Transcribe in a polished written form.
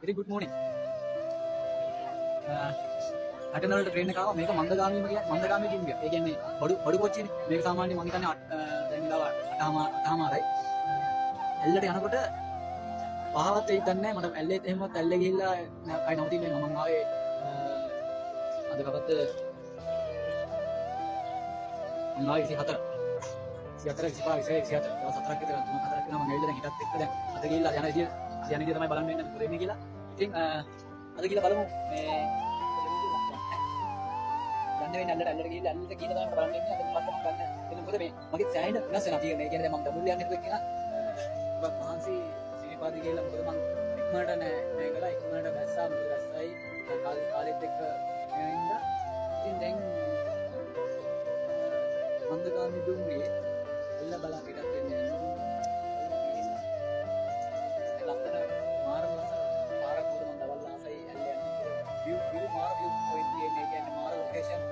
Very good morning. අටන වලට train එක ආවා. මේක මන්දගාමීම කියන්නේ මන්දගාමී කිම්බිය. ඒ කියන්නේ බඩු කොච්චිනේ. මේක සාමාන්‍යයෙන් මං හිතන්නේ දැන් වෙලාව 8:00යි. ඇල්ලට යනකොට පහවත් වෙයිද දන්නේ නැහැ. මට ඇල්ලේත් එහෙමවත් ඇල්ලේ ගිහිල්ලා කයි නවතින්නේ නැහැ. මම ආවේ අද කවද්ද මම ආවේ 24 25 26 දවස් 4ක් විතර 3-4ක් වෙනවා මම ඇවිල්ලා දැන් හිටත් එක්ක දැන් අද ගිහිල්ලා යන විදිය තමයි බලන්න වෙන්නේ මොකද වෙන්නේ කියලා. ඉතින් අද ගිහිල්ලා බලමු මේ ගන්න වෙන්නේ ඇල්ලට ගිහිල්ලා ඇල්ලට කියලා තමයි බලන්න වෙන්නේ. අද මම ගන්න. එතන මොකද මේ මගේ සෑහෙන වෙනස් වෙනවා කියන්නේ. ඒ කියන්නේ දැන් මම ඩබල් යන්නේ හිතුවේ කියලා. ඔබ මහන්සි සිරිපාදි කියලා මොකද මම ඉක්මනට නෑ කළා ඉක්මනට බැස්සා මොකද බැස්සයි කාලෙත් එක්ක ඉඳලා ඉතින් දැන් මන්දගාමී දුම්රියේ එල්ල බලා පිටත් වෙන්නේ ලස්සන මාරම ලස්සන පාරක් උඩ මම දවල් ආසයි ඇල්ල යන්නේ view මාර view point කියන්නේ මාර ලොකේෂන්